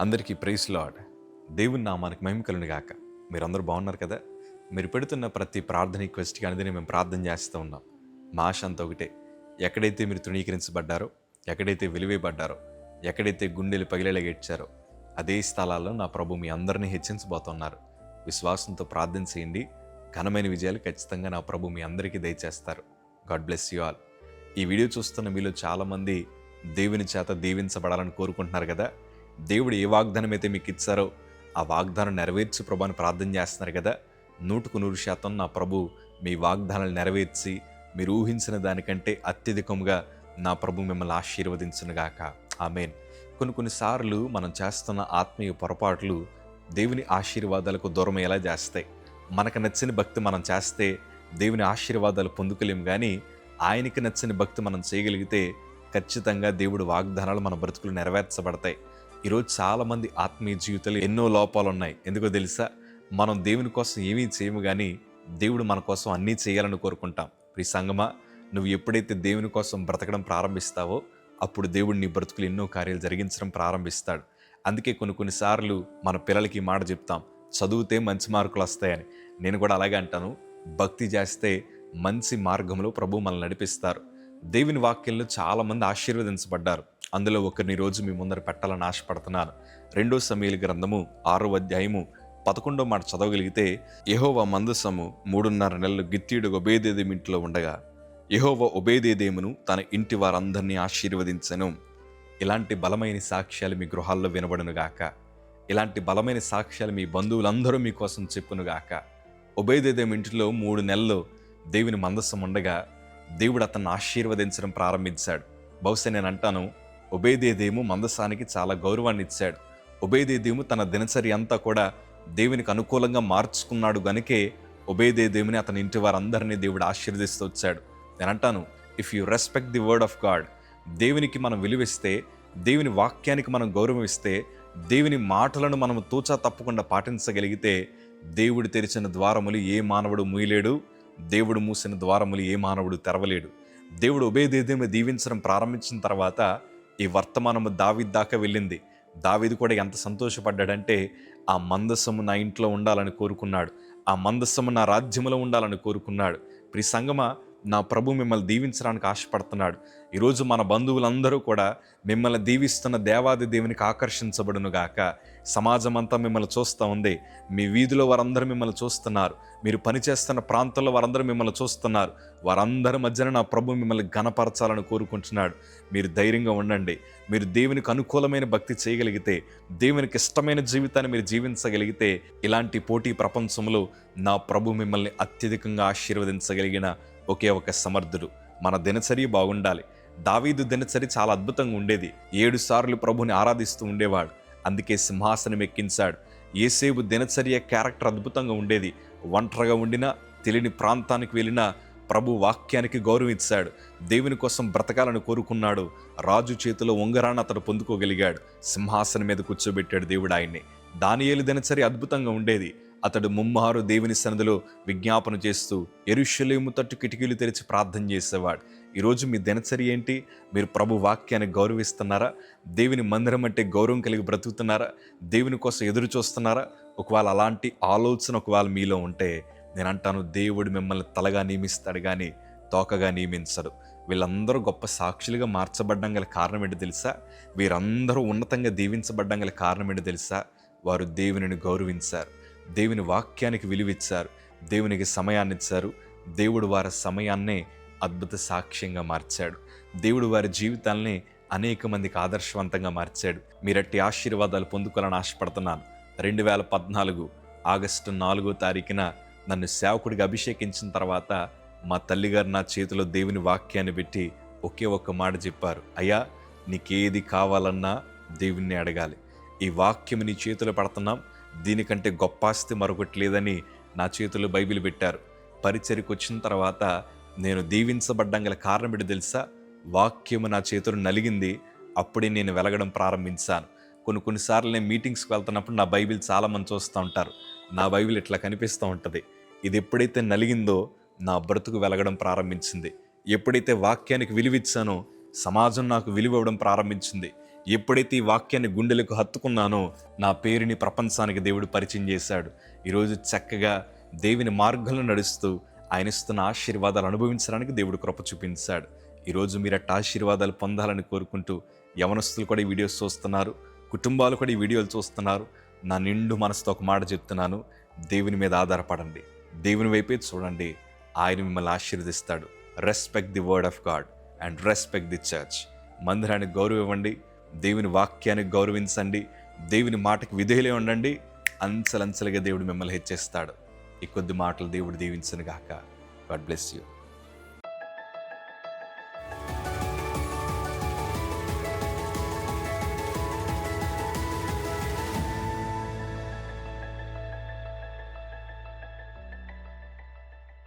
అందరికీ praise lord. దేవుని నామానికి మహిమ కలుగును గాక. మీరందరూ బాగున్నారు కదా? మీరు పెడుతున్న ప్రతి ప్రార్థన రిక్వెస్ట్‌కి అనేది మేము ప్రార్థన చేస్తూ ఉన్నాం. మా ఆశ అంతా ఒకటే, ఎక్కడైతే మీరు తృణీకరించబడ్డారో, ఎక్కడైతే వెలివేయబడ్డారో, ఎక్కడైతే గుండెలు పగిలేలాగా ఏడ్చారో అదే స్థలాల్లో నా ప్రభు మీ అందరినీ హెచ్చించబోతున్నారు. విశ్వాసంతో ప్రార్థన చేయండి. ఘనమైన విజయాలు ఖచ్చితంగా నా ప్రభు మీ అందరికీ దయచేస్తారు. God bless you all. ఈ వీడియో చూస్తున్న మీలో చాలామంది దేవుని చేత దీవించబడాలని కోరుకుంటున్నారు కదా. దేవుడు ఏ వాగ్దానం అయితే మీకు ఇచ్చారో ఆ వాగ్దానం నెరవేర్చి ప్రభు అని ప్రార్థన చేస్తున్నారు కదా. 100% నా ప్రభు మీ వాగ్దానాలు నెరవేర్చి మీరు ఊహించిన దానికంటే అత్యధికంగా నా ప్రభు మిమ్మల్ని ఆశీర్వదించునుగాక. ఆమేన్. కొన్నిసార్లు మనం చేస్తున్న ఆత్మీయ పొరపాట్లు దేవుని ఆశీర్వాదాలకు దూరం ఎలా చేస్తాయి. మనకు నచ్చిన భక్తి మనం చేస్తే దేవుని ఆశీర్వాదాలు పొందుకోలేము, కానీ ఆయనకి నచ్చిన భక్తి మనం చేయగలిగితే ఖచ్చితంగా దేవుడు వాగ్దానాలు మన బ్రతుకులు నెరవేర్చబడతాయి. ఈరోజు చాలామంది ఆత్మీయ జీవితాలు ఎన్నో లోపాలు ఉన్నాయి. ఎందుకో తెలుసా? మనం దేవుని కోసం ఏమీ చేయము, కానీ దేవుడు మన కోసం అన్నీ చేయాలని కోరుకుంటాం. ప్రియ సంగమా, నువ్వు ఎప్పుడైతే దేవుని కోసం బ్రతకడం ప్రారంభిస్తావో అప్పుడు దేవుడు నీ బ్రతుకులు ఎన్నో కార్యాలు జరిగించడం ప్రారంభిస్తాడు. అందుకే కొన్నిసార్లు మన పిల్లలకి ఈ మాట చెప్తాం, చదివితే మంచి మార్కులు వస్తాయని. నేను కూడా అలాగే అంటాను. భక్తి చేస్తే మంచి మార్గంలో ప్రభు మనల్ని నడిపిస్తారు. దేవుని వాక్యంలో చాలామంది ఆశీర్వదించబడ్డారు. అందులో ఒకరిని రోజు మీ ముందర పెట్టాలని ఆశపడుతున్నాను. 2 సమూయేలు గ్రంథము 6వ అధ్యాయము 11వ మాట చదవగలిగితే, యెహోవా మందసము 3.5 నెలలు గిత్తీయుడు ఒబేదెదోము ఇంట్లో ఉండగా యెహోవా ఒబేదెదోమును తన ఇంటి వారందరినీ ఆశీర్వదించెను. ఇలాంటి బలమైన సాక్ష్యాలు మీ గృహాల్లో వినబడునుగాక. ఇలాంటి బలమైన సాక్ష్యాలు మీ బంధువులందరూ మీకోసం చెప్పునుగాక. ఒబేదెదోము ఇంటిలో 3 నెలలు దేవుని మందసం ఉండగా దేవుడు అతన్ని ఆశీర్వదించడం ప్రారంభించాడు. బహుశా నేను అంటాను, ఒబేదెదోము మందసానికి చాలా గౌరవాన్ని ఇచ్చాడు. ఒబేదెదోము తన దినచర్య అంతా కూడా దేవునికి అనుకూలంగా మార్చుకున్నాడు గనుకే ఒబేదెదోముని అతని ఇంటి వారందరినీ దేవుడు ఆశీర్వదిస్తూ వచ్చాడు. నేను అంటాను, if you respect the word of God, దేవునికి మనం విలువిస్తే, దేవుని వాక్యానికి మనం గౌరవం ఇస్తే, దేవుని మాటలను మనం తూచా తప్పకుండా పాటించగలిగితే, దేవుడు తెరిచిన ద్వారములు ఏ మానవుడు మూయలేడు, దేవుడు మూసిన ద్వారములు ఏ మానవుడు తెరవలేడు. దేవుడు ఒబేదెదోము దీవించడం ప్రారంభించిన తర్వాత ఈ వర్తమానము దావీదు దాకా వెళ్ళింది. దావీదు కూడా ఎంత సంతోషపడ్డాడంటే, ఆ మందసము నా ఇంట్లో ఉండాలని కోరుకున్నాడు, ఆ మందసము నా రాజ్యములో ఉండాలని కోరుకున్నాడు. ప్రియ సంగమా, నా ప్రభు మిమ్మల్ని దీవించడానికి ఆశపడుతున్నాడు. ఈరోజు మన బంధువులందరూ కూడా మిమ్మల్ని దీవిస్తున్న దేవాది దేవునికి ఆకర్షించబడునుగాక. సమాజం అంతా మిమ్మల్ని చూస్తూ ఉంది. మీ వీధిలో వారందరూ మిమ్మల్ని చూస్తున్నారు. మీరు పనిచేస్తున్న ప్రాంతంలో వారందరూ మిమ్మల్ని చూస్తున్నారు. వారందరి మధ్యన నా ప్రభు మిమ్మల్ని ఘనపరచాలని కోరుకుంటున్నాడు. మీరు ధైర్యంగా ఉండండి. మీరు దేవునికి అనుకూలమైన భక్తి చేయగలిగితే, దేవునికి ఇష్టమైన జీవితాన్ని మీరు జీవించగలిగితే, ఇలాంటి పోటీ ప్రపంచంలో నా ప్రభు మిమ్మల్ని అత్యధికంగా ఆశీర్వదించగలిగిన ఒకే ఒక సమర్థుడు. మన దినచర్య బాగుండాలి. దావీదు దినచర్య చాలా అద్భుతంగా ఉండేది. 7 సార్లు ప్రభుని ఆరాధిస్తూ ఉండేవాడు. అందుకే సింహాసనం ఎక్కించాడు. యేసేపు దినచర్య క్యారెక్టర్ అద్భుతంగా ఉండేది. ఒంటరిగా ఉండినా, తెలియని ప్రాంతానికి వెళ్ళినా ప్రభు వాక్యానికి గౌరవం ఇచ్చాడు. దేవుని కోసం బ్రతకాలని కోరుకున్నాడు. రాజు చేతిలో ఉంగరాన్ని అతడు పొందుకోగలిగాడు. సింహాసనం మీద కూర్చోబెట్టాడు దేవుడు ఆయన్ని. దానియేలు దినచర్య అద్భుతంగా ఉండేది. అతడు ముమ్మారు దేవుని సన్నిధిలో విజ్ఞాపన చేస్తూ యెరూషలేము తట్టు కిటికీలు తెరిచి ప్రార్థన చేసేవాడు. ఈరోజు మీ దినచర్య ఏంటి? మీరు ప్రభు వాక్యాన్ని గౌరవిస్తున్నారా? దేవుని మందిరం అంటే గౌరవం కలిగి బ్రతుకుతున్నారా? దేవుని కోసం ఎదురు చూస్తున్నారా? ఒకవేళ అలాంటి ఆలోచన ఒకవేళ మీలో ఉంటే, నేను అంటాను, దేవుడు మిమ్మల్ని తలగా నియమిస్తాడు కానీ తోకగా నియమించడు. వీళ్ళందరూ గొప్ప సాక్షులుగా మార్చబడ్డం గల కారణం ఏంటి తెలుసా? వీరందరూ ఉన్నతంగా దీవించబడ్డం గల కారణం ఏంటి తెలుసా? వారు దేవునిని గౌరవించారు, దేవుని వాక్యానికి విలువిచ్చారు, దేవునికి సమయాన్ని ఇచ్చారు. దేవుడు వారి సమయాన్నే అద్భుత సాక్ష్యంగా మార్చాడు. దేవుడు వారి జీవితాల్ని అనేక మందికి ఆదర్శవంతంగా మార్చాడు. మీరట్టి ఆశీర్వాదాలు పొందుకోవాలని ఆశపడుతున్నాను. 2014 ఆగస్టు 4వ తారీఖున నన్ను సేవకుడిగా అభిషేకించిన తర్వాత మా తల్లిగారు నా చేతిలో దేవుని వాక్యాన్ని పెట్టి ఒకే ఒక్క మాట చెప్పారు, అయ్యా, నీకేది కావాలన్నా దేవుణ్ణి అడగాలి. ఈ వాక్యం నీ చేతిలో పెడుతున్నాం, దీనికంటే గొప్ప ఆస్తి మరొకటి లేదని నా చేతిలో బైబిల్ పెట్టారు. పరిచర్యకు వచ్చిన తర్వాత నేను దీవించబడ్డం గల కారణం ఏంటి తెలుసా? వాక్యము నా చేతులు నలిగింది. అప్పుడే నేను వెలగడం ప్రారంభించాను. కొన్నిసార్లు నేను మీటింగ్స్కి వెళ్తున్నప్పుడు నా బైబిల్ చాలామంది చూస్తూ ఉంటారు. నా బైబిల్ ఇట్లా కనిపిస్తూ ఉంటుంది. ఇది ఎప్పుడైతే నలిగిందో నా బ్రతుకు వెలగడం ప్రారంభించింది. ఎప్పుడైతే వాక్యానికి విలువిచ్చానో సమాజం నాకు విలువ ఇవ్వడం ప్రారంభించింది. ఎప్పుడైతే ఈ వాక్యాన్ని గుండెలకు హత్తుకున్నానో నా పేరుని ప్రపంచానికి దేవుడు పరిచయం చేశాడు. ఈరోజు చక్కగా దేవుని మార్గంలో నడుస్తూ ఆయన ఇస్తున్న ఆశీర్వాదాలు అనుభవించడానికి దేవుడు కృప చూపించాడు. ఈరోజు మీరు అట్ట ఆశీర్వాదాలు పొందాలని కోరుకుంటూ యవనస్తులు కూడా ఈ వీడియోస్ చూస్తున్నారు, కుటుంబాలు కూడా ఈ వీడియోలు చూస్తున్నారు. నా నిండు మనసుతో ఒక మాట చెప్తున్నాను, దేవుని మీద ఆధారపడండి, దేవుని వైపే చూడండి, ఆయన మిమ్మల్ని ఆశీర్వదిస్తాడు. Respect the word of God and respect the church. మందిరానికి గౌరవం ఇవ్వండి, దేవుని వాక్యానికి గౌరవించండి, దేవుని మాటకి విధేయులే ఉండండి. అంచెలంచెలుగా దేవుడు మిమ్మల్ని హెచ్చిస్తాడు. ఈ కొద్ది మాటలు దేవుడు దీవించను గాక. God bless you.